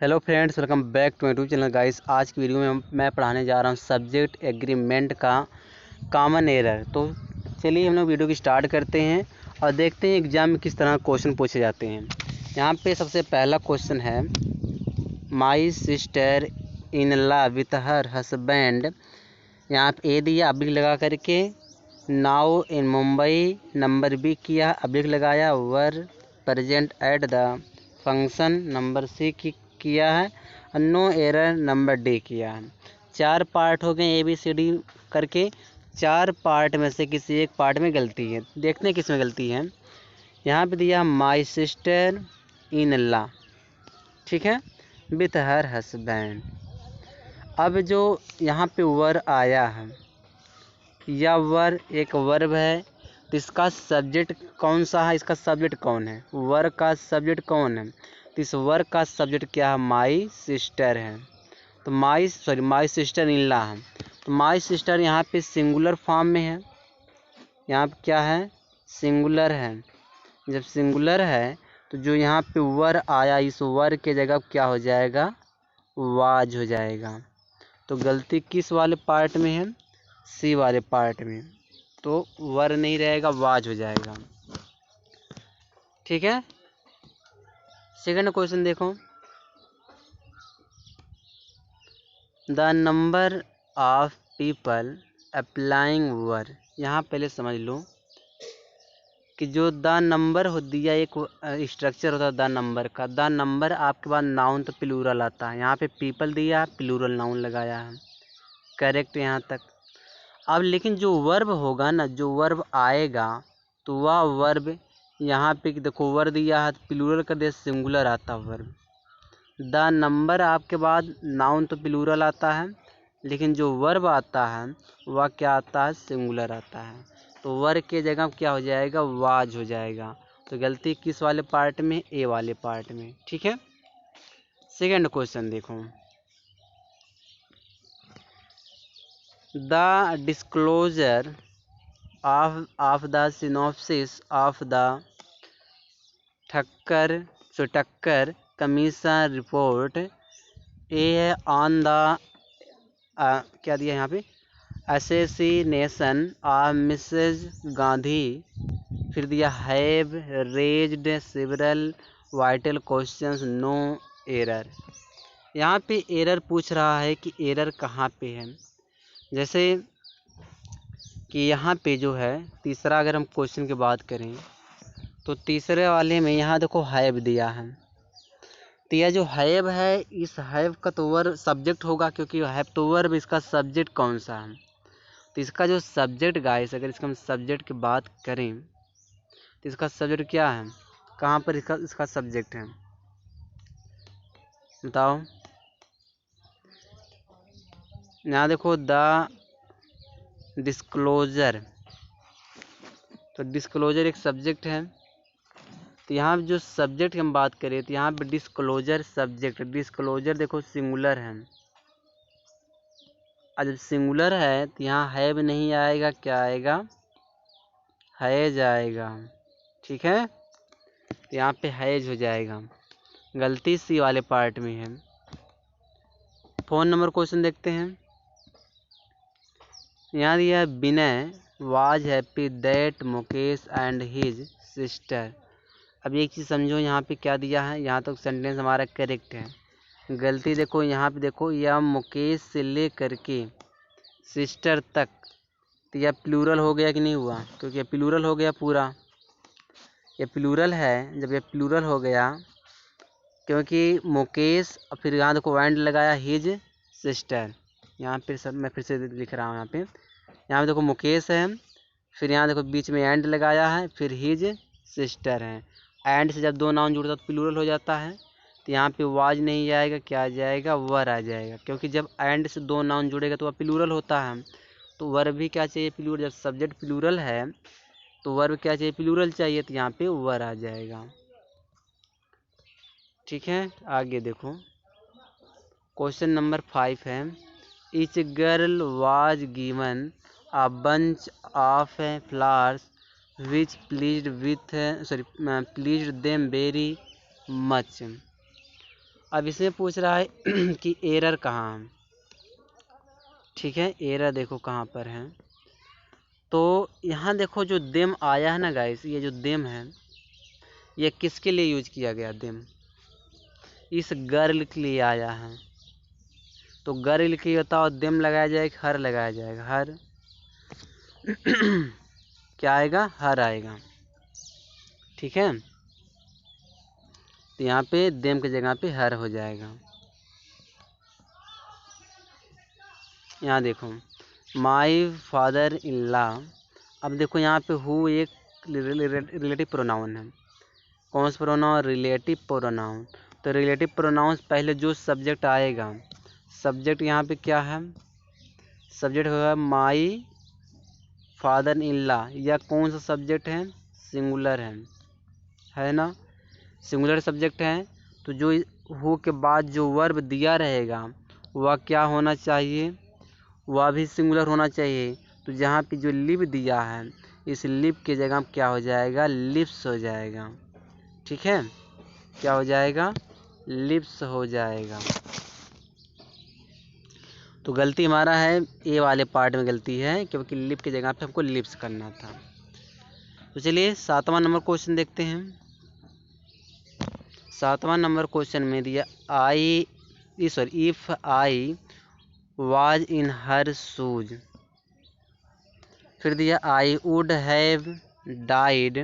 Hello friends, welcome back to YouTube channel guys. आज की video में मैं पढ़ाने जा रहा हूँ सब्जेक्ट एग्रीमेंट का कॉमन एरर। तो चलिए हम लोग वीडियो की स्टार्ट करते हैं और देखते हैं एग्जाम में किस तरह क्वेश्चन पूछे जाते हैं। यहाँ पे सबसे पहला क्वेश्चन है, my sister in law with her husband. यहाँ पे ए दिया अब्लिक लगा करके, now in Mumbai number B किया अब्लिक लगाया, were present at the function number C किया है, नो एरर नंबर डी किया है। 4 पार्ट हो गए ABCD करके। 4 पार्ट में से किसी एक पार्ट में गलती है। देखते हैं किस में गलती है। यहाँ पे दिया माई सिस्टर इन लॉ, ठीक है, विथ हर हस्बैंड। अब जो यहाँ पे वर आया है, या वर एक वर्ब है, तो इसका सब्जेक्ट कौन सा है, इसका सब्जेक्ट कौन है, वर का सब्जेक्ट कौन है, तो इस वर का सब्जेक्ट क्या है, माई सिस्टर है। तो माई सिस्टर इन लॉ है। तो माई सिस्टर यहाँ पे सिंगुलर फॉर्म में है, यहाँ पे क्या है, सिंगुलर है। जब सिंगुलर है तो जो यहाँ पे वर आया, इस वर के जगह क्या हो जाएगा, वाज हो जाएगा। तो गलती किस वाले पार्ट में है, सी वाले पार्ट में। तो वर नहीं रहेगा, वाज हो जाएगा। ठीक है। सेकंड क्वेश्चन देखो, the number of people applying were. यहाँ पहले समझ लो कि जो द नंबर हो दिया, एक स्ट्रक्चर होता है द नंबर का। द नंबर आपके पास नाउन तो प्लूरल आता है, यहाँ पे पीपल दिया प्लूरल नाउन लगाया है, करेक्ट यहाँ तक। अब लेकिन जो वर्ब होगा ना, जो वर्ब आएगा, तो वह वर्ब यहाँ पे देखो वर्ब दिया है प्लूरल कर दिया, सिंगुलर आता वर्ब। द नंबर आपके बाद नाउन तो प्लूरल आता है, लेकिन जो वर्ब आता है वह क्या आता है, सिंगुलर आता है। तो वर्ब के जगह क्या हो जाएगा, वाज हो जाएगा। तो गलती किस वाले पार्ट में, ए वाले पार्ट में। ठीक है। सेकंड क्वेश्चन देखो, the disclosure of the synopsis of the Thakkar commission report a on the क्या दिया यहाँ पे, असैसिनेशन ऑफ मिसेज गांधी। फिर दिया have raised several vital questions, no error. यहाँ पे एरर पूछ रहा है कि एरर कहाँ पे है। जैसे कि यहाँ पे जो है तीसरा, अगर हम क्वेश्चन की बात करें तो तीसरे वाले में यहाँ देखो हैव दिया है। तो यह जो हैव है, इस हैव का तो वर्ब सब्जेक्ट होगा, क्योंकि हैव तो वर्ब, इसका सब्जेक्ट कौन सा है। तो इसका जो सब्जेक्ट गाइस, अगर इसका हम सब्जेक्ट की बात करें तो इसका सब्जेक्ट क्या है, कहाँ पर इसका सब्जेक्ट है, बताओ। यहाँ देखो द डिस्क्लोजर, तो डिस्क्लोजर एक सब्जेक्ट है। तो यहाँ जो सब्जेक्ट की हम बात करें तो यहाँ पे डिस्क्लोजर सब्जेक्ट, डिस्क्लोजर देखो सिंगुलर है। और जब सिंगुलर है तो यहाँ हैव नहीं आएगा, क्या आएगा, हैज आएगा। ठीक है। तो यहाँ पे हैज हो जाएगा। गलती सी वाले पार्ट में है। 4 नंबर क्वेश्चन देखते हैं। यहाँ दिया Vinay was happy that Mukesh and his sister. अब एक चीज़ समझो, यहाँ पे क्या दिया है, यहाँ तक सेंटेंस हमारा करेक्ट है। गलती देखो यहाँ पे, देखो यह मुकेश से ले करके सिस्टर तक, तो यह प्लूरल हो गया कि नहीं हुआ, क्योंकि यह प्लूरल हो गया पूरा, ये प्लूरल है। जब ये प्लूरल हो गया, क्योंकि मुकेश, फिर यहाँ देखो एंड लगाया हिज सिस्टर। यहाँ पे सब मैं फिर से लिख रहा हूँ, यहाँ पे देखो मुकेश है, फिर यहाँ देखो बीच में एंड लगाया है, फिर हिज सिस्टर है। एंड से जब 2 नाउन जुड़ता तो प्लूरल हो जाता है। तो यहाँ पे वाज नहीं आएगा, क्या आ जाएगा, वर आ जाएगा, क्योंकि जब एंड से 2 नाउन जुड़ेगा तो वह प्लूरल होता है। तो वर्ब भी क्या चाहिए, प्लूरल। जब सब्जेक्ट प्लूरल है तो वर्ब क्या चाहिए, प्लूरल चाहिए, तो यहाँ पे वर आ जाएगा। ठीक है। आगे देखो, क्वेश्चन नंबर 5 है, each girl was given a bunch of flowers which pleased them very much. अब इसमें पूछ रहा है कि एरर कहाँ है। ठीक है, एरर देखो कहाँ पर है। तो यहाँ देखो जो देम आया है ना गाइस, ये जो देम है ये किसके लिए यूज किया गया? देम इस गर्ल के लिए आया है। तो गर्ल के लिए होता है देम लगाया जाएगा, हर लगाया जाएगा, हर क्या आएगा? हर आएगा। ठीक है, तो यहाँ पे देम की जगह पे हर हो जाएगा। यहाँ देखो माई फादर इन लॉ। अब देखो यहाँ पे हु एक रिलेटिव प्रोनाउन है। कौन सा प्रोनाउन? Relative pronoun. तो रिलेटिव प्रोनाउन पहले जो सब्जेक्ट आएगा, सब्जेक्ट यहाँ पे क्या है? सब्जेक्ट होगा माई फादर इन लॉ। या कौन सा सब्जेक्ट है? सिंगुलर है ना, सिंगुलर सब्जेक्ट है। तो जो हु के बाद जो वर्ब दिया रहेगा वह क्या होना चाहिए? वह भी सिंगुलर होना चाहिए। तो जहाँ पे जो लिव दिया है, इस लिव की जगह क्या हो जाएगा? लिप्स हो जाएगा। ठीक है, क्या हो जाएगा? लिप्स हो जाएगा। तो गलती हमारा है, ए वाले पार्ट में गलती है, क्योंकि लिप की जगह पे हमको लिप्स करना था। तो चलिए 7वां नंबर क्वेश्चन देखते हैं। 7वां नंबर क्वेश्चन में दिया if I was in her shoes. फिर दिया I would have died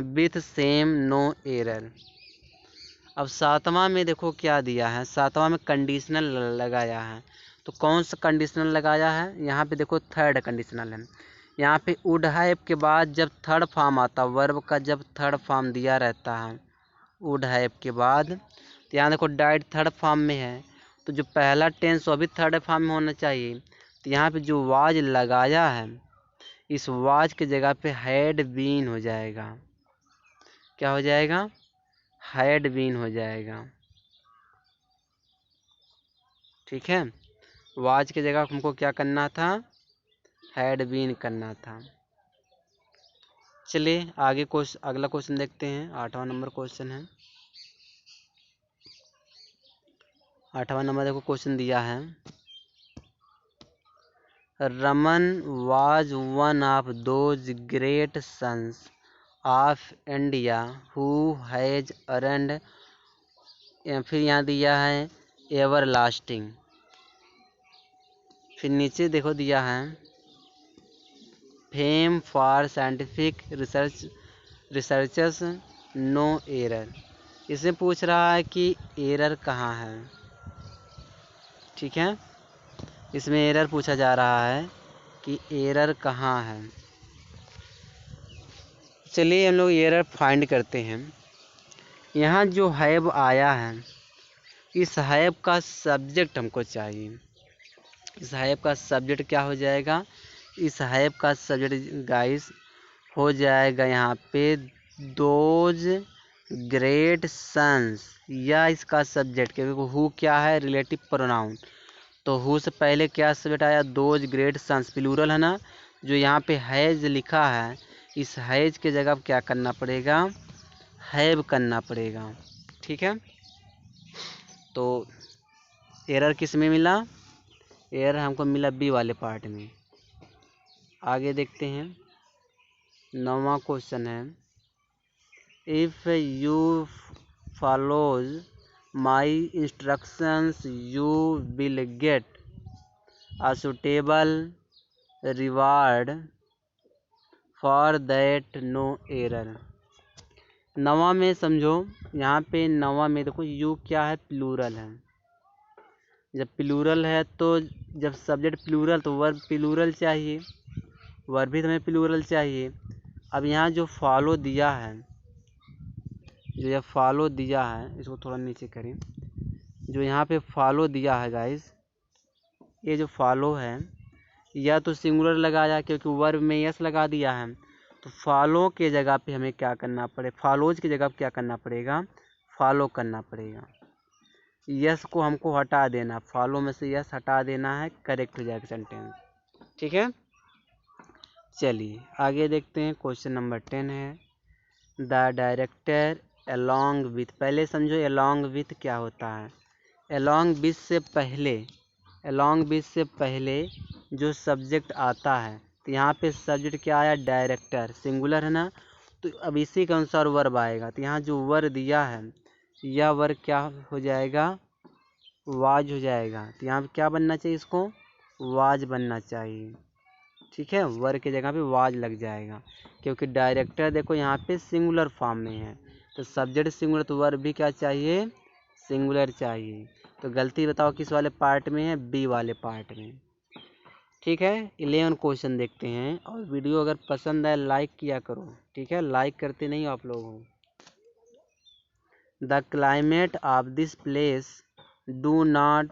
with same no error. अब 7वां में देखो क्या दिया है, 7वां में कंडीशनल लगाया है। तो कौन सा कंडीशनल लगाया है? यहाँ पे देखो थर्ड कंडीशनल है। यहाँ पे वुड हैव के बाद जब थर्ड फॉर्म आता, वर्ब का जब थर्ड फॉर्म दिया रहता है वुड हैव के बाद, तो यहाँ देखो डाइड थर्ड फॉर्म में है, तो जो पहला टेंस वो भी थर्ड फॉर्म में होना चाहिए। तो यहाँ पे जो वाज लगाया है, इस वाज की जगह पे हैड बीन हो जाएगा। क्या हो जाएगा? हैड बीन हो जाएगा। ठीक है, वाज की जगह हमको क्या करना था? हैड बीन करना था। चलिए आगे अगला क्वेश्चन देखते हैं। 8वां नंबर क्वेश्चन है। 8वां नंबर देखो क्वेश्चन दिया है, Raman was one of those great sons of India who has earned. फिर यहाँ दिया है एवर लास्टिंग। फिर नीचे देखो दिया है fame for scientific researchers no error. इसमें पूछ रहा है कि एरर कहाँ है। ठीक है, इसमें एरर पूछा जा रहा है कि एरर कहाँ है। चलिए हम लोग एरर फाइंड करते हैं। यहाँ जो हैव आया है, इस हैव का सब्जेक्ट हमको चाहिए। इस हैव का सब्जेक्ट क्या हो जाएगा? इस हैव का सब्जेक्ट गाइस हो जाएगा यहाँ पे दोज ग्रेट सन्स, या इसका सब्जेक्ट, क्योंकि हु क्या है? Relative pronoun. तो हु से पहले क्या सब्जेक्ट आया? दोज ग्रेट सन्स, प्लूरल है ना। जो यहाँ पे हैज लिखा है, इस हैज के जगह क्या करना पड़ेगा? हैव करना पड़ेगा। ठीक है, तो एरर किस में मिला? एरर हमको मिला बी वाले पार्ट में। आगे देखते हैं। 9वां क्वेश्चन है, if you follows my instructions you will get a suitable reward for that no error. 9वां में समझो, यहाँ पे 9वां में देखो यू क्या है? प्लूरल है। जब प्लूरल है तो जब सब्जेक्ट प्लूरल तो वर्ब प्लूरल चाहिए, वर्ब भी हमें प्लूरल चाहिए। अब यहाँ जो फॉलो दिया है, जो ये फॉलो दिया है, इसको थोड़ा नीचे करें। जो यहाँ पे फॉलो दिया है गाइस, ये जो फॉलो है, या तो सिंगुलर लगाया क्योंकि वर्ब में यस लगा दिया है। तो फॉलो के जगह पे हमें क्या करना पड़े? फॉलोज की जगह पे क्या करना पड़ेगा? फॉलो करना पड़ेगा। यस को हमको हटा देना, फॉलो में से यस हटा देना है, करेक्ट हो जाएगा सेंटेंस। ठीक है, चलिए आगे देखते हैं। क्वेश्चन नंबर 10 है, द डायरेक्टर along with, पहले समझो along with क्या होता है। along with से पहले, along with से पहले जो सब्जेक्ट आता है, तो यहाँ पे सब्जेक्ट क्या आया, डायरेक्टर, सिंगुलर है ना, तो अब इसी के अनुसार वर्ब आएगा। तो यहाँ जो वर्ब दिया है, यह वर्ब क्या हो जाएगा, वाज हो जाएगा। तो यहाँ पे क्या बनना चाहिए, इसको वाज बनना चाहिए। ठीक है, वर्ब की जगह पे वाज लग जाएगा, क्योंकि डायरेक्टर देखो यहाँ पे सिंगुलर फॉर्म में है, तो सब्जेक्ट सिंगुलर, तो वर्ब भी क्या चाहिए, सिंगुलर चाहिए। तो गलती बताओ किस वाले पार्ट में है, बी वाले पार्ट में। ठीक है, 11 क्वेश्चन देखते हैं। और वीडियो अगर पसंद आए लाइक किया करो। ठीक है, लाइक करते नहीं आप लोग हो। The climate of this place do not,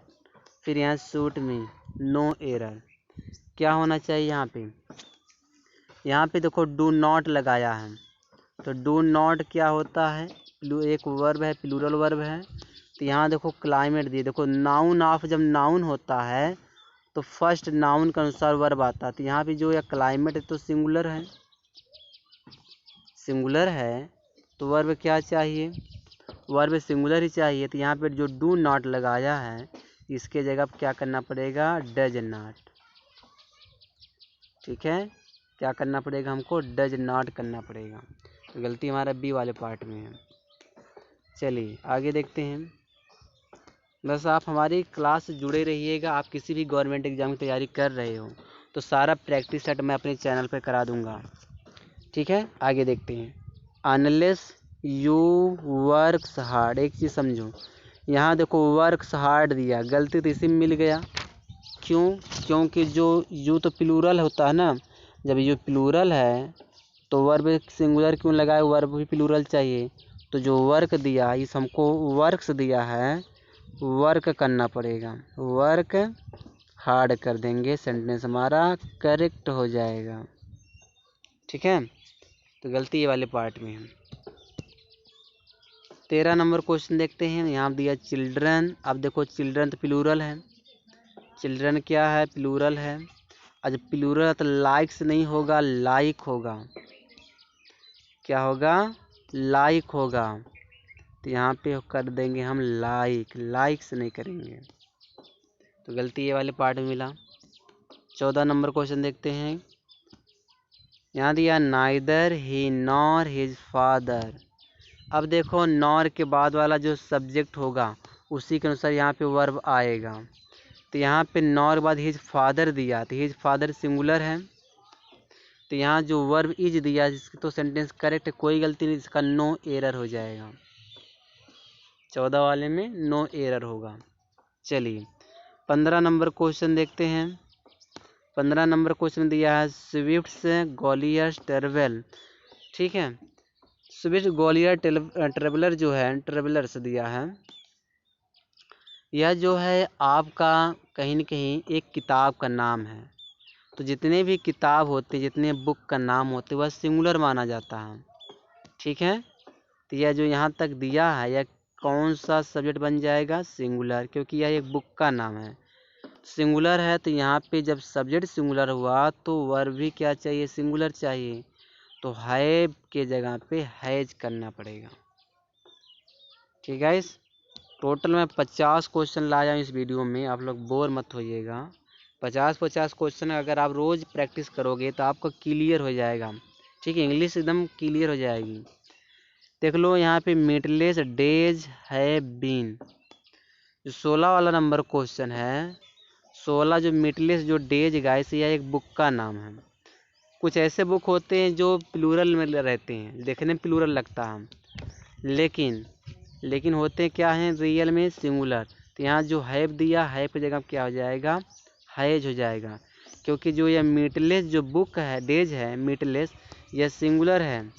फिर यहाँ सूट मी, नो एरर। क्या होना चाहिए यहाँ पे, यहाँ पे देखो डू नॉट लगाया है, तो डू नॉट क्या होता है, एक वर्ब है, प्लूरल वर्ब है। तो यहाँ देखो क्लाइमेट दिए, देखो नाउन ऑफ, जब नाउन होता है तो फर्स्ट नाउन के अनुसार वर्ब आता है। तो यहाँ पे जो यह क्लाइमेट है तो सिंगुलर है, सिंगुलर है, तो वर्ब क्या चाहिए, वर्ब सिंगुलर ही चाहिए। तो यहाँ पे जो डू नॉट लगाया है, इसके जगह पे क्या करना पड़ेगा, डज नॉट। ठीक है, क्या करना पड़ेगा हमको, डज नॉट करना पड़ेगा। तो गलती हमारा बी वाले पार्ट में है। चलिए आगे देखते हैं। बस आप हमारी क्लास से जुड़े रहिएगा। आप किसी भी गवर्नमेंट एग्ज़ाम की तैयारी कर रहे हो तो सारा प्रैक्टिस सेट मैं अपने चैनल पर करा दूंगा। ठीक है, आगे देखते हैं। अनलेस यू वर्क्स हार्ड, एक चीज़ समझो, यहाँ देखो वर्क्स हार्ड दिया, गलती तो इसी में मिल गया। क्यों, क्योंकि जो यू तो प्लूरल होता है ना, जब ये प्लूरल है तो वर्ब सिंगुलर क्यों लगाए, वर्ब भी प्लूरल चाहिए। तो जो वर्क दिया, इस हमको वर्क्स दिया है, वर्क करना पड़ेगा, वर्क हार्ड कर देंगे, सेंटेंस हमारा करेक्ट हो जाएगा। ठीक है, तो गलती ये वाले पार्ट में है। 13 नंबर क्वेश्चन देखते हैं। यहाँ दिया चिल्ड्रन, अब देखो चिल्ड्रन तो प्लूरल है, चिल्ड्रन क्या है, प्लूरल है। आज प्लूरल तो लाइक्स नहीं होगा, लाइक होगा। क्या होगा, लाइक होगा। तो यहाँ पे कर देंगे हम लाइक, लाइक्स नहीं करेंगे। तो गलती ये वाले पार्ट में मिला। 14 नंबर क्वेश्चन देखते हैं। यहाँ दिया नाइदर ही नॉर हिज फादर। अब देखो नॉर के बाद वाला जो सब्जेक्ट होगा उसी के अनुसार यहाँ पे वर्ब आएगा। तो यहाँ पे नॉर के बाद हिज फादर दिया, तो हिज फादर सिंगुलर है, तो यहाँ जो वर्ब इज दिया जिसकी तो सेंटेंस करेक्ट है, कोई गलती नहीं, इसका नो एरर हो जाएगा। 14 वाले में नो एरर होगा। चलिए 15 नंबर क्वेश्चन देखते हैं। 15 नंबर क्वेश्चन दिया है स्विफ्ट गॉलियर ट्रेवल। ठीक है, स्विफ्ट गॉलियर ट्रेवलर जो है, ट्रेवलर्स दिया है, यह जो है आपका कहीं न कहीं एक किताब का नाम है। तो जितने भी किताब होते, जितने बुक का नाम होते, वह सिंगुलर माना जाता है। ठीक है, तो यह जो यहाँ तक दिया है, यह कौन सा सब्जेक्ट बन जाएगा, सिंगुलर, क्योंकि यह एक बुक का नाम है, सिंगुलर है। तो यहाँ पे जब सब्जेक्ट सिंगुलर हुआ तो वर्ब भी क्या चाहिए, सिंगुलर चाहिए। तो हैव के जगह पे हैज करना पड़ेगा। ठीक है, इस टोटल में 50 क्वेश्चन लाया हूँ इस वीडियो में, आप लोग बोर मत होइएगा। 50 क्वेश्चन अगर आप रोज़ प्रैक्टिस करोगे तो आपको क्लियर हो जाएगा। ठीक है, इंग्लिश एकदम क्लियर हो जाएगी। देख लो यहाँ पे मीटलेस डेज है बीन, जो 16 वाला नंबर क्वेश्चन है, 16 जो मीटलेस जो डेज गाइस, यह एक बुक का नाम है। कुछ ऐसे बुक होते हैं जो प्लूरल में रहते हैं, देखने में प्लूरल लगता है, लेकिन होते क्या हैं रियल में सिंगुलर। तो यहाँ जो हैव दिया, हैव की जगह क्या हो जाएगा, हैज हो जाएगा, क्योंकि जो यह मीटलेस जो बुक है, डेज है, मीटलेस, यह सिंगुलर है,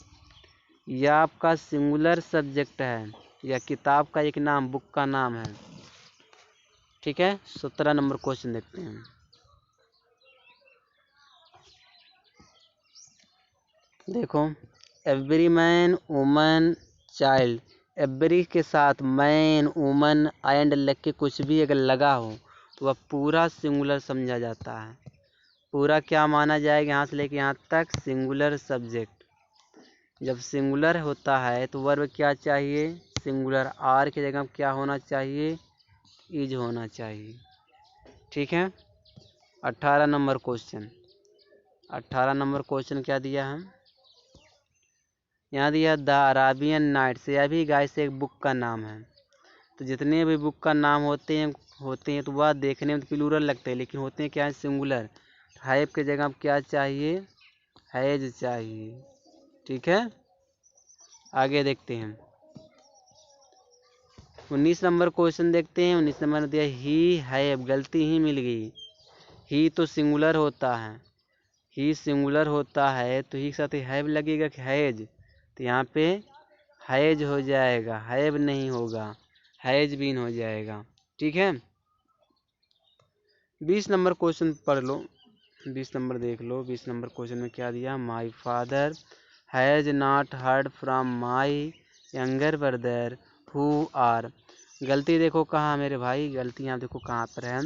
यह आपका सिंगुलर सब्जेक्ट है, यह किताब का एक नाम, बुक का नाम है। ठीक है, 17 नंबर क्वेश्चन देखते हैं। देखो every man woman child, every के साथ मैन वुमन एंड लग के कुछ भी अगर लगा हो तो वह पूरा सिंगुलर समझा जाता है। पूरा क्या माना जाएगा, यहाँ से लेके यहाँ तक सिंगुलर सब्जेक्ट। जब सिंगुलर होता है तो वर्ब क्या चाहिए, सिंगुलर। आर की जगह क्या होना चाहिए, इज होना चाहिए। ठीक है। 18 नंबर क्वेश्चन, 18 नंबर क्वेश्चन क्या दिया है, यहाँ दिया द अराबियन नाइट्स। यह भी गाइस एक बुक का नाम है। तो जितने भी बुक का नाम होते हैं तो वह देखने में तो प्लूरल लगते हैं, लेकिन होते हैं क्या है, सिंगुलर। हाइप की जगह क्या चाहिए, हैज चाहिए। ठीक है, आगे देखते हैं। 19 नंबर क्वेश्चन देखते हैं। 19 नंबर दिया ही हैव, गलती ही मिल गई। ही तो सिंगुलर होता है, ही सिंगुलर होता है तो ही के साथ हैव लगेगा कि हैज, तो यहाँ पे हैज हो जाएगा, हैव नहीं होगा, हैज बीन हो जाएगा। ठीक है। 20 नंबर क्वेश्चन पढ़ लो, 20 नंबर देख लो। 20 नंबर क्वेश्चन में क्या दिया, my father has not heard from my younger brother who are. गलती देखो कहाँ मेरे भाई, गलती यहाँ देखो कहाँ पर है,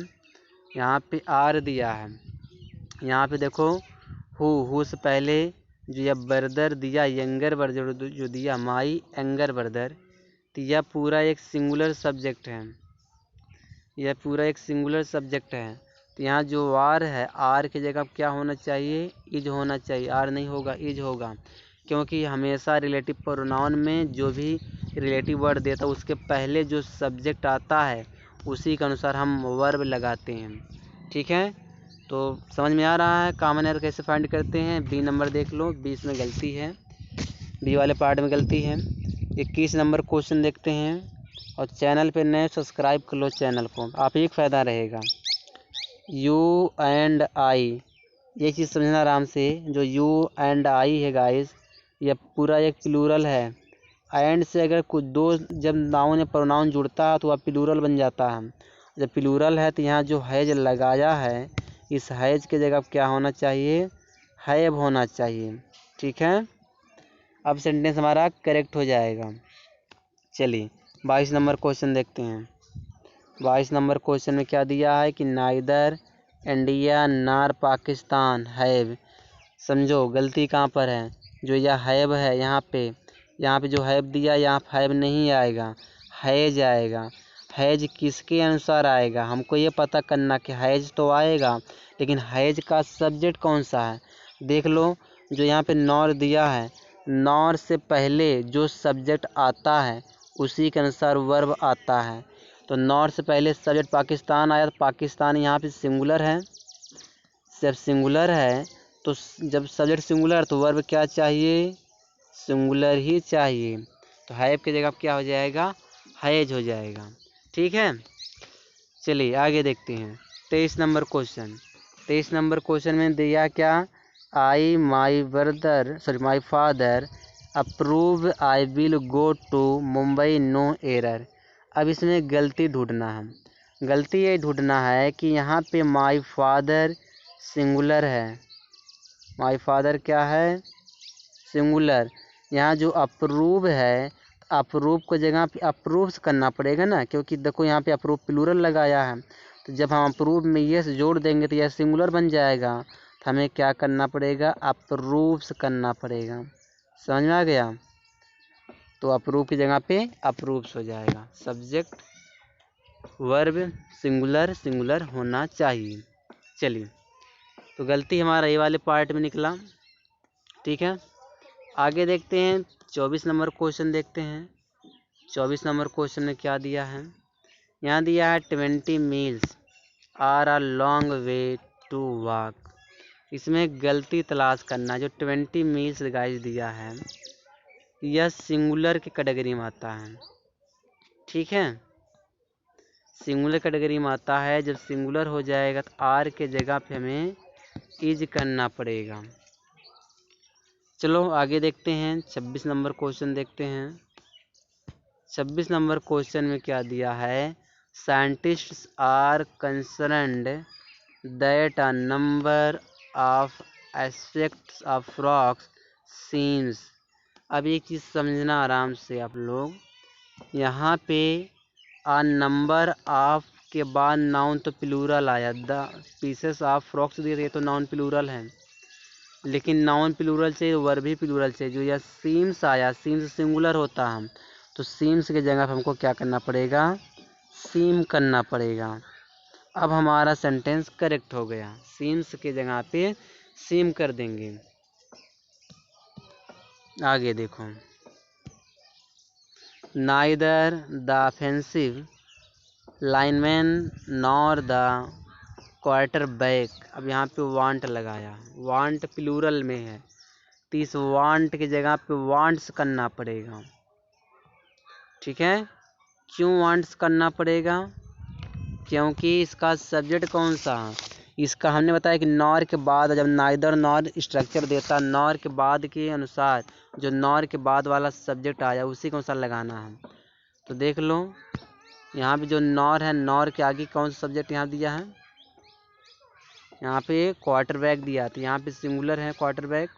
यहाँ पे आर दिया है। यहाँ पे देखो हु से पहले जो यह ब्रदर दिया, यंगर ब्रदर जो दिया, माई यंगर ब्रदर, तो यह पूरा एक सिंगुलर सब्जेक्ट है, यह पूरा एक सिंगुलर सब्जेक्ट है। तो यहाँ जो आर है, आर की जगह क्या होना चाहिए, इज होना चाहिए। आर नहीं होगा, इज होगा, क्योंकि हमेशा रिलेटिव प्रोनाउन में जो भी रिलेटिव वर्ड देता है उसके पहले जो सब्जेक्ट आता है उसी के अनुसार हम वर्ब लगाते हैं। ठीक है, तो समझ में आ रहा है कॉमन एरर कैसे फाइंड करते हैं। बी नंबर देख लो, बी में गलती है, बी वाले पार्ट में गलती है। 21 नंबर क्वेश्चन देखते हैं। और चैनल पे नए सब्सक्राइब कर लो चैनल को, आप ही फ़ायदा रहेगा। यू एंड आई, ये चीज़ समझना आराम से। जो यू एंड आई है गाइस, यह पूरा एक प्लूरल है। एंड से अगर कुछ दो जब नाउन या प्रोनाउन जुड़ता है तो वह प्लूरल बन जाता है। जब प्लूरल है तो यहाँ जो हैज लगाया है, इस हैज की जगह क्या होना चाहिए, हैव होना चाहिए। ठीक है, अब सेंटेंस हमारा करेक्ट हो जाएगा। चलिए 22 नंबर क्वेश्चन देखते हैं। 22 नंबर क्वेश्चन में क्या दिया है कि नाइदर इंडिया नार पाकिस्तान हैव। समझो गलती कहाँ पर है, जो यह हैव है यहाँ पे जो हैव दिया यहाँ हैव नहीं आएगा, हैज आएगा। हैज किसके अनुसार आएगा, हमको ये पता करना कि हैज तो आएगा, लेकिन हैज का सब्जेक्ट कौन सा है। देख लो, जो यहाँ पे नॉर दिया है, नॉर से पहले जो सब्जेक्ट आता है उसी के अनुसार वर्ब आता है। तो नॉर से पहले सब्जेक्ट पाकिस्तान आया, तो पाकिस्तान यहाँ पे सिंगुलर है। जब सिंगुलर है तो जब सब्जेक्ट सिंगुलर तो वर्ब क्या चाहिए, सिंगुलर ही चाहिए। तो हैव की जगह क्या हो जाएगा, हैज हो जाएगा। ठीक है, चलिए आगे देखते हैं। 23 नंबर क्वेश्चन, 23 नंबर क्वेश्चन में दिया क्या, I my brother my father approve I will go to Mumbai no error. अब इसमें गलती ढूंढना है। गलती ये ढूंढना है कि यहाँ पे माई फादर सिंगुलर है, माई फादर क्या है, सिंगुलर। यहाँ जो अप्रूव है, अप्रूव को जगह पे अप्रूव करना पड़ेगा ना, क्योंकि देखो यहाँ पे अप्रूव प्लूरल लगाया है। तो जब हम अप्रूव में यस जोड़ देंगे तो यह सिंगुलर बन जाएगा। तो हमें क्या करना पड़ेगा, अप्रूव्स करना पड़ेगा। समझ में आ गया, तो अप्रूव की जगह पे अप्रूव्स हो जाएगा। सब्जेक्ट वर्ब सिंगुलर सिंगुलर होना चाहिए। चलिए, तो गलती हमारा ये वाले पार्ट में निकला। ठीक है, आगे देखते हैं। 24 नंबर क्वेश्चन देखते हैं। 24 नंबर क्वेश्चन में क्या दिया है, यहाँ दिया है 20 miles are a long way to walk. इसमें गलती तलाश करना। जो 20 मील्स गाइस दिया है, यह सिंगुलर की कैटेगरी में आता है। ठीक है, सिंगुलर कैटेगरी में आता है। जब सिंगुलर हो जाएगा तो आर के जगह पे हमें इज करना पड़ेगा। चलो आगे देखते हैं। 26 नंबर क्वेश्चन देखते हैं। 26 नंबर क्वेश्चन में क्या दिया है, scientists are concerned that a number of aspects of rocks seems. अब एक चीज़ समझना आराम से आप लोग, यहाँ पे अ नंबर ऑफ के बाद नाउन तो प्लूरल आया, द पीसेस ऑफ रॉक्स दिए, तो नाउन प्लूरल है। लेकिन नाउन प्लूरल चाहिए, वर्ब भी प्लूरल चाहिए। जो यह सीम्स आया, सीम्स सिंगुलर होता है, तो सीम्स की जगह पर हमको क्या करना पड़ेगा, सीम करना पड़ेगा। अब हमारा सेंटेंस करेक्ट हो गया, सीम्स के जगह पे सीम कर देंगे। आगे देखो, neither the offensive lineman nor the quarter back. अब यहाँ पे वांट लगाया, वांट प्लूरल में है, तो इस वांट की जगह पे वांट्स करना पड़ेगा। ठीक है, क्यों वांट्स करना पड़ेगा, क्योंकि इसका सब्जेक्ट कौन सा है, इसका हमने बताया कि नॉर के बाद, जब नाइदर नॉर स्ट्रक्चर देता, नॉर के बाद के अनुसार जो नॉर के बाद वाला सब्जेक्ट आया उसी के अनुसार लगाना है। तो देख लो यहाँ पे जो नॉर है, नॉर के आगे कौन सा सब्जेक्ट यहाँ दिया है, यहाँ पे क्वार्टर बैक दिया, तो यहाँ पे सिंगुलर है, क्वार्टर बैक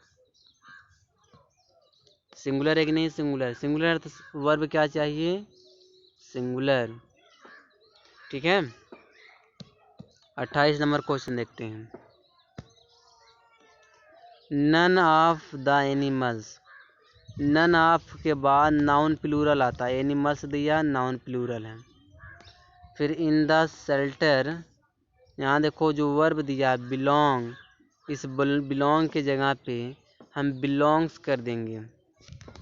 सिंगुलर है कि नहीं, सिंगुलर, सिंगुलर है तो वर्ब क्या चाहिए, सिंगुलर। ठीक है, 28 नंबर क्वेश्चन देखते हैं। None of the animals, none of के बाद नाउन प्लूरल आता है, एनिमल्स दिया, नाउन प्लूरल है। फिर इन द शेल्टर, यहाँ देखो जो वर्ब दिया बिलोंग, इस बिलोंग के जगह पे हम बिलोंग्स कर देंगे।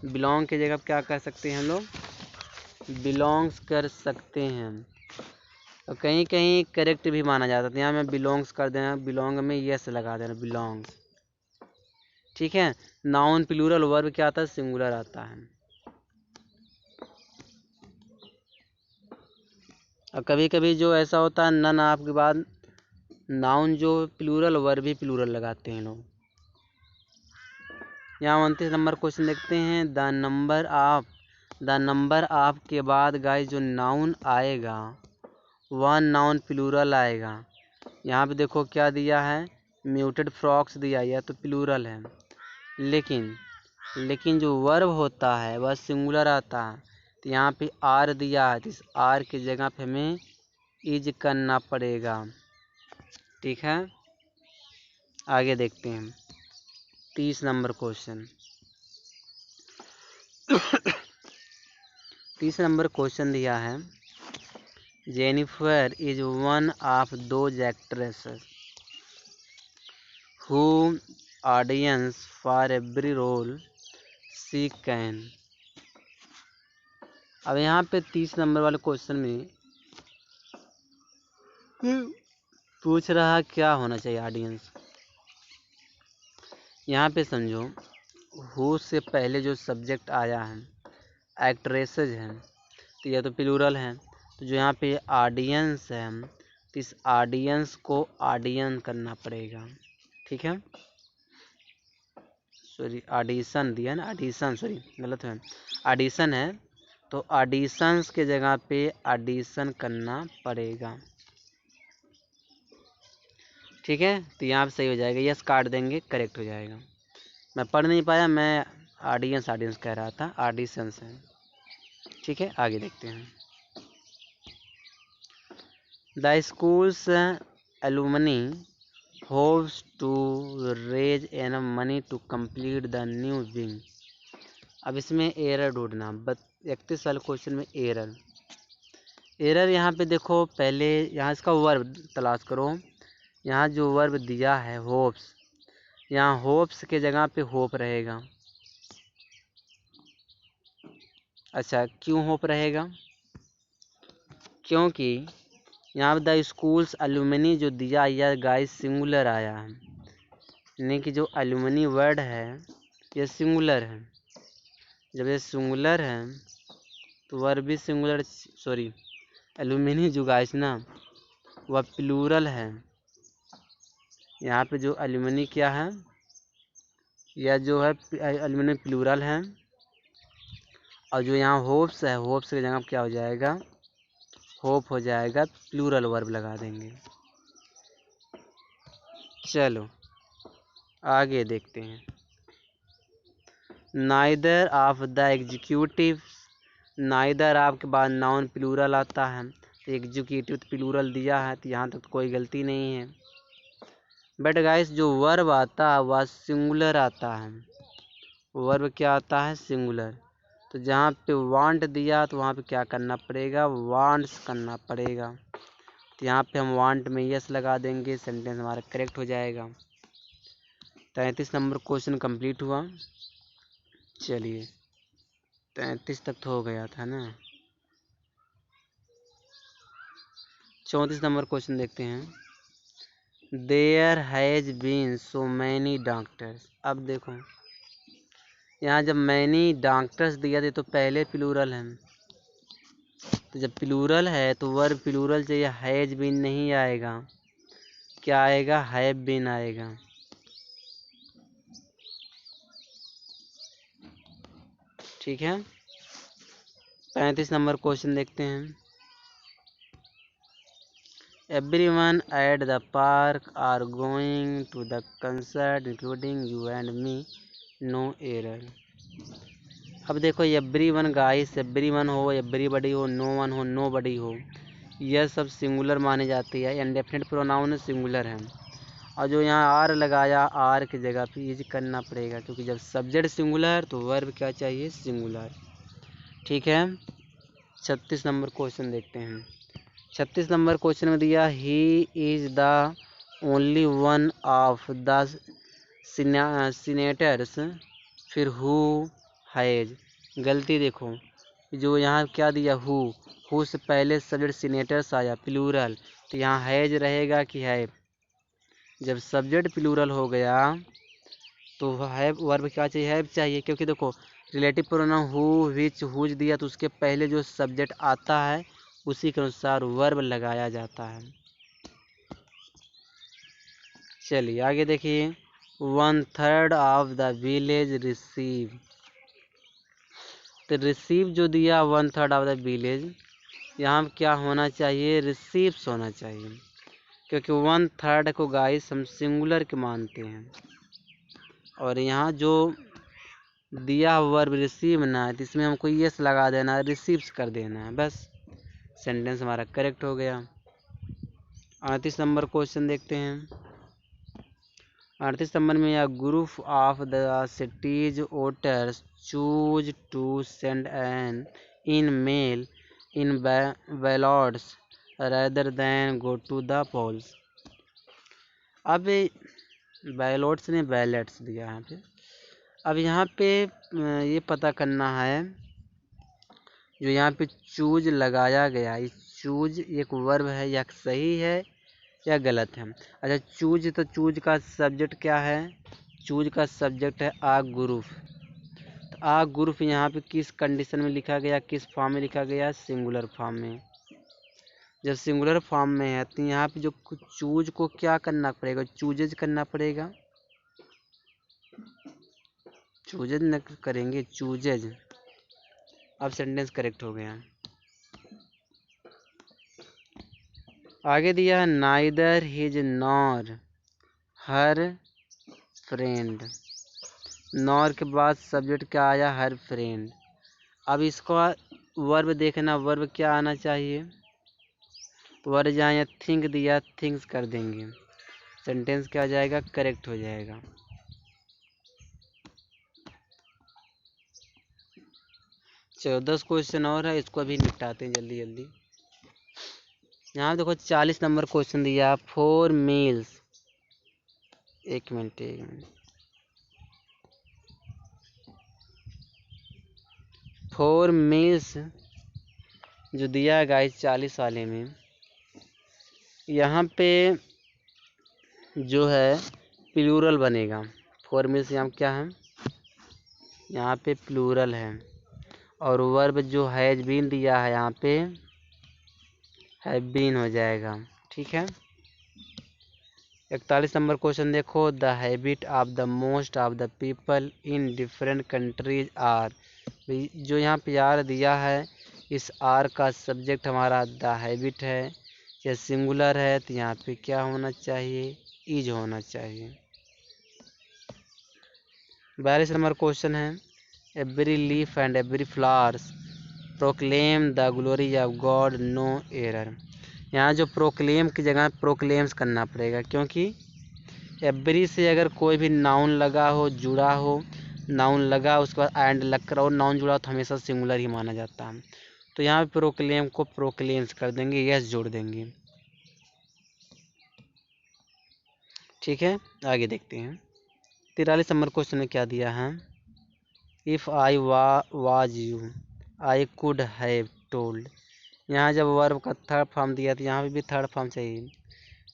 बिलोंग की जगह क्या कर सकते हैं हम लोग, बिलोंग्स कर सकते हैं। और कहीं कहीं करेक्ट भी माना जाता है, यहाँ मैं बिलोंग्स कर देना, बिलोंग में यस लगा देना, बिलोंग्स। ठीक है, नाउन प्लूरल, वर्ब क्या आता है, सिंगुलर आता है। और कभी कभी जो ऐसा होता है, नन ऑफ के बाद नाउन जो प्लूरल, वर्ब भी प्लूरल लगाते हैं लोग। यहाँ 29 नंबर क्वेश्चन देखते हैं। द नंबर ऑफ के बाद गाइस जो नाउन आएगा वह नाउन प्लूरल आएगा। यहाँ पे देखो क्या दिया है, म्यूटेड फ्रॉक्स दिया, यह तो प्लूरल है, लेकिन जो वर्ब होता है वह सिंगुलर आता है। तो यहाँ पे आर दिया है, तो इस आर की जगह पे हमें इज करना पड़ेगा। ठीक है, आगे देखते हैं 30 नंबर क्वेश्चन। 30 नंबर क्वेश्चन दिया है, Jennifer is one of those actresses who audience for every role she can. अब यहाँ पे 30 नंबर वाले क्वेश्चन में पूछ रहा क्या होना चाहिए ऑडियंस। यहाँ पे समझो हु से पहले जो सब्जेक्ट आया है एक्ट्रेसेस हैं, तो यह तो प्लूरल है, तो जो यहाँ पे ऑडियंस है तो इस ऑडियंस को ऑडियन करना पड़ेगा। ठीक है, सॉरी ऑडिशन दिया ना, ऑडिशन, सॉरी गलत है, ऑडिशन है, तो ऑडिशंस के जगह पे ऑडिशन करना पड़ेगा। ठीक है, तो यहाँ पे सही हो जाएगा, यस काट देंगे, करेक्ट हो जाएगा। मैं पढ़ नहीं पाया, मैं ऑडियंस कह रहा था, ऑडिशंस है। ठीक है, आगे देखते हैं। The school's alumni hopes to raise enough money to complete the new wing. अब इसमें एरर ढूंढना, 31 वाले क्वेश्चन में एरर यहाँ पे देखो, पहले यहाँ इसका वर्ब तलाश करो। यहाँ जो वर्ब दिया है होप्स, यहाँ होप्स के जगह पे होप रहेगा। अच्छा, क्यों होप रहेगा, क्योंकि यहाँ द स्कूल्स एलुमनी जो दिया यह गाइस सिंगुलर आया है, यानी कि जो एलुमनी वर्ड है यह सिंगुलर है। जब ये सिंगुलर है तो वर्ब भी सिंगुलर, सॉरी एलुमनी जो गाइस ना वह प्लूरल है। यहाँ पे जो एलुमनी क्या है, यह जो है एलुमनी प्लूरल है, और जो यहाँ होप्स है, होप्स की जगह क्या हो जाएगा, होप हो जाएगा, प्लूरल वर्ब लगा देंगे। चलो आगे देखते हैं। Neither of the executive, neither of के बाद नाउन प्लूरल आता है, तो एग्जीक्यूटिव प्लूरल दिया है, तो यहाँ तक तो कोई गलती नहीं है। बट गाइस जो वर्ब आता है वह सिंगुलर आता है। वर्ब क्या आता है? सिंगुलर। तो जहाँ पे वांट दिया तो वहाँ पे क्या करना पड़ेगा? वांट्स करना पड़ेगा। तो यहाँ पे हम वांट में यस लगा देंगे, सेंटेंस हमारा करेक्ट हो जाएगा। 33 नंबर क्वेश्चन कंप्लीट हुआ। चलिए 33 तक तो हो गया था ना। 34 नंबर क्वेश्चन देखते हैं। There has been so many doctors. अब देखो यहाँ जब मैनी डॉक्टर्स दिया थे तो पहले प्लूरल है, तो जब प्लूरल है तो वर्ब प्लूरल चाहिए, हैज बीन नहीं आएगा, क्या आएगा? हैव बीन आएगा। ठीक है। 35 नंबर क्वेश्चन देखते हैं। Everyone at the park are going to the concert including you and me, no error. अब देखो एवरीवन गाइस, एवरीवन हो, एवरीबडी हो, नो वन हो, नो बडी हो, यह सब सिंगुलर मानी जाती है। इंडेफिनिट प्रोनाउन सिंगुलर है। और जो यहाँ आर लगाया, आर की जगह पे यूज करना पड़ेगा, क्योंकि जब सब्जेक्ट सिंगुलर तो वर्ब क्या चाहिए? सिंगुलर। ठीक है। 36 नंबर क्वेश्चन देखते हैं। 36 नंबर क्वेश्चन में दिया he is the only one of the senators, फिर हु हैज। गलती देखो, जो यहाँ क्या दिया? हु से पहले सब्जेक्ट सीनेटर्स आया प्लूरल, तो यहाँ हैज रहेगा कि हैव। जब सब्जेक्ट प्लूरल हो गया तो हैव वर्ब क्या चाहिए? हैव चाहिए, क्योंकि देखो relative pronoun who, which, whose दिया तो उसके पहले जो सब्जेक्ट आता है उसी के अनुसार वर्ब लगाया जाता है। चलिए आगे देखिए। 1/3 ऑफ द विलेज रिसीव। तो रिसीव जो दिया 1/3 ऑफ द विलेज, यहाँ क्या होना चाहिए? रिसीव्स होना चाहिए, क्योंकि 1/3 को गाइस हम सिंगुलर के मानते हैं। और यहाँ जो दिया वर्ब रिसीव ना है तो इसमें हमको यस लगा देना है, रिसीव्स कर देना है, बस सेंटेंस हमारा करेक्ट हो गया। 38 नंबर क्वेश्चन देखते हैं। 38 नंबर में या group of the cities voters choose to send an in mail in ballots rather than go to the polls। अब बैलॉट्स ने बैलेट्स दिया यहाँ पे। अब यहाँ पे ये पता करना है, जो यहाँ पे चूज लगाया गया, इस चूज एक वर्ब है या सही है या गलत है? अच्छा चूज, तो चूज का सब्जेक्ट क्या है? चूज का सब्जेक्ट है आ ग्रुप। तो आ ग्रुप यहाँ पे किस कंडीशन में लिखा गया, किस फॉर्म में लिखा गया? सिंगुलर फॉर्म में। जब सिंगुलर फॉर्म में है तो यहाँ पे जो चूज को क्या करना पड़ेगा? चूजेज करना पड़ेगा। चूजेज न करेंगे, चूजेज। अब सेंटेंस करेक्ट हो गया। आगे दिया है neither his nor her friend. Nor के बाद सब्जेक्ट क्या आया? हर फ्रेंड। अब इसका वर्ब देखना, वर्ब क्या आना चाहिए? वर्ब जहाँ यहाँ थिंक दिया, थिंक्स कर देंगे, सेंटेंस क्या आ जाएगा? करेक्ट हो जाएगा। चलो 10 क्वेश्चन और है, इसको अभी निपटाते हैं जल्दी जल्दी। यहाँ देखो 40 नंबर क्वेश्चन दिया, 4 मील्स। एक मिनट 4 मील्स जो दिया है गाइस 40 वाले में, यहाँ पे जो है प्लूरल बनेगा। 4 मील्स यहाँ क्या है? यहाँ पे प्लूरल है। और वर्ब जो हैज बीन दिया है यहाँ पे हैव बीन हो जाएगा। ठीक है। 41 नंबर क्वेश्चन देखो, the habit of the most of the people in different countries are. जो यहाँ पे आर दिया है, इस आर का सब्जेक्ट हमारा द हैबिट है, या सिंगुलर है तो यहाँ पे क्या होना चाहिए? इज होना चाहिए। 42 नंबर क्वेश्चन है, every leaf and every flowers proclaim the glory of God, no error. यहाँ जो प्रोक्लेम की जगह प्रोक्लेम्स करना पड़ेगा, क्योंकि एवरी से अगर कोई भी नाउन लगा हो, जुड़ा हो, नाउन लगा उसके बाद एंड लग कर और नाउन जुड़ा हो तो हमेशा सिंगुलर ही माना जाता है। तो यहाँ पे प्रोक्लेम को प्रोक्लेम्स कर देंगे, यस जोड़ देंगे। ठीक है, आगे देखते हैं। 43 नंबर क्वेश्चन में क्या दिया है, if I was you I could have told. यहाँ जब वर्ब का थर्ड फॉर्म दिया तो यहाँ पे भी थर्ड फॉर्म चाहिए,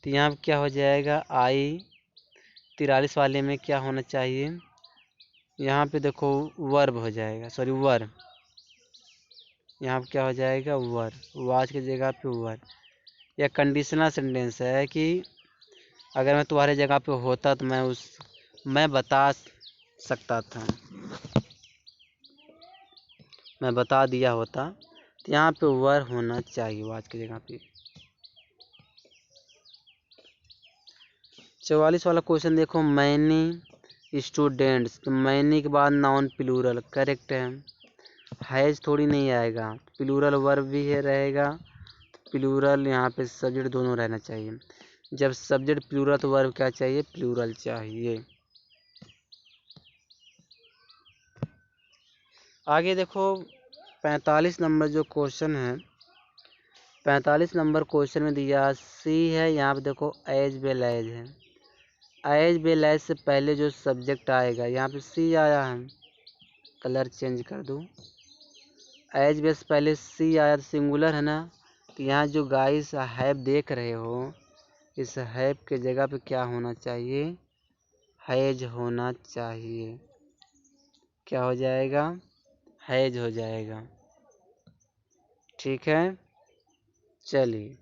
तो यहाँ पे क्या हो जाएगा, आई 43 वाले में क्या होना चाहिए, यहाँ पे देखो वर्ब हो जाएगा, सॉरी वर्ब, यहाँ पे क्या हो जाएगा वर्ब, वाज की जगह पे वर्ब। यह कंडीशनल सेंटेंस है कि अगर मैं तुम्हारे जगह पे होता तो मैं बता सकता था, मैं बता दिया होता, तो यहाँ पे वर्ब होना चाहिए वाज की जगह पे। 44 वाला क्वेश्चन देखो, मैनी स्टूडेंट्स, तो मैनी के बाद नाउन प्लूरल करेक्ट है, हैज थोड़ी नहीं आएगा, प्लूरल वर्ब भी है रहेगा, प्लूरल यहाँ पे सब्जेक्ट दोनों रहना चाहिए। जब सब्जेक्ट प्लूरल तो वर्ब क्या चाहिए, प्लूरल चाहिए। आगे देखो 45 नंबर जो क्वेश्चन है, 45 नंबर क्वेश्चन में दिया सी है, यहाँ पे देखो एज वेल एज है, एज वेल एज से पहले जो सब्जेक्ट आएगा, यहाँ पे सी आया है, कलर चेंज कर दूँ, एज वेल से पहले सी आया तो सिंगुलर है ना, तो यहाँ जो गाइस हैव देख रहे हो, इस हैव के जगह पे क्या होना चाहिए, हैज होना चाहिए। क्या हो जाएगा, हैज हो जाएगा। ठीक है, चलिए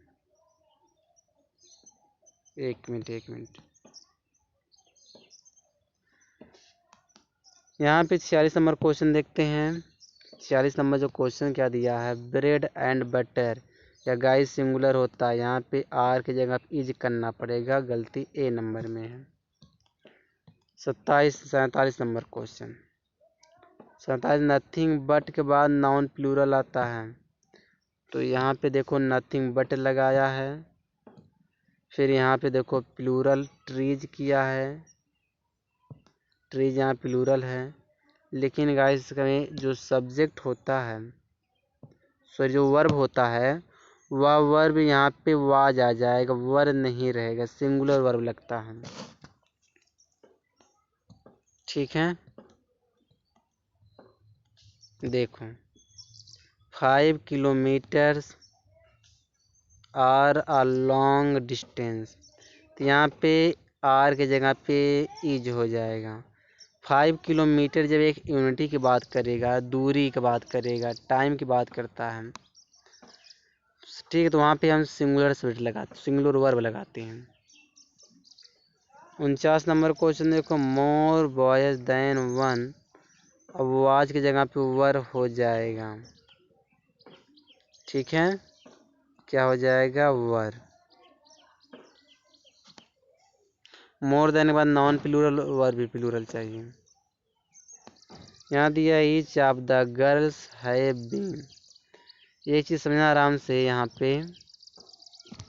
एक मिनट। यहाँ पे 46 नंबर क्वेश्चन देखते हैं। 46 नंबर जो क्वेश्चन क्या दिया है, ब्रेड एंड बटर, या गाइस सिंगुलर होता है, यहाँ पे आर की जगह पे इज करना पड़ेगा, गलती ए नंबर में है। 47 नंबर क्वेश्चन, 47 नथिंग बट के बाद नाउन प्लूरल आता है, तो यहाँ पे देखो नथिंग बट लगाया है, फिर यहाँ पे देखो प्लूरल ट्रीज किया है, ट्रीज यहाँ प्लूरल है, लेकिन गाइस में जो सब्जेक्ट होता है, सॉरी जो वर्ब होता है, वह वर्ब यहाँ पे वाज आ जाएगा, वर्ब नहीं रहेगा, सिंगुलर वर्ब लगता है। ठीक है, देखो 5 kilometres are a long distance, तो यहाँ पे आर के जगह पे इज हो जाएगा। 5 किलोमीटर जब एक यूनिटी की बात करेगा, दूरी की बात करेगा, टाइम की बात करता है, ठीक है, तो वहाँ पे हम सिंगुलर वर्ब लगाते हैं। 49 नंबर क्वेश्चन देखो, मोर बॉयज देन वन, अब वाज की जगह पे वर्ब हो जाएगा। ठीक है, क्या हो जाएगा वर्ब, मोर देन के बाद नॉन प्लूरल वर्ब भी प्लूरल चाहिए। यहाँ दिया each of the girls have been, ये चीज़ समझना आराम से, यहाँ पे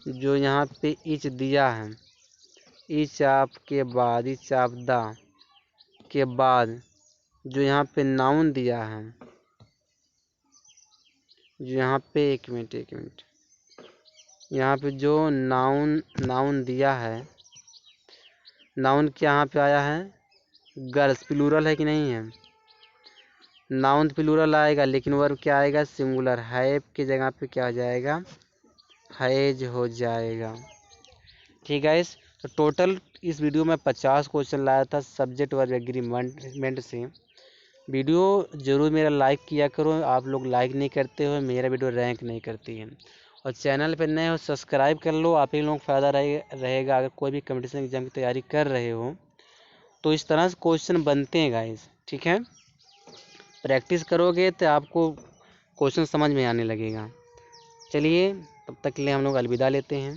जो यहाँ पे ईच दिया है, ईच ऑफ के बाद, ईच ऑफ द के बाद जो यहाँ पे नाउन दिया है, जो यहाँ पे एक मिनट, यहाँ पे जो नाउन दिया है, नाउन क्या यहाँ पे आया है, गर्ल्स प्लूरल है कि नहीं है, नाउन प्लूरल आएगा, लेकिन वर्ब क्या आएगा, सिंगुलर, हैव की जगह पे क्या हो जाएगा, हैज हो जाएगा। ठीक है, इस तो टोटल इस वीडियो में 50 क्वेश्चन लाया था सब्जेक्ट वर्ब एग्रीमेंट से। वीडियो ज़रूर मेरा लाइक किया करो, आप लोग लाइक नहीं करते हो, मेरा वीडियो रैंक नहीं करती है। और चैनल पर नए हो सब्सक्राइब कर लो, आप ही लोगों को फ़ायदा रहेगा। अगर कोई भी कंपटीशन एग्जाम की तैयारी कर रहे हो तो इस तरह से क्वेश्चन बनते हैं गाइस। ठीक है, प्रैक्टिस करोगे तो आपको क्वेश्चन समझ में आने लगेगा। चलिए, तब तक के लिए हम लोग अलविदा लेते हैं।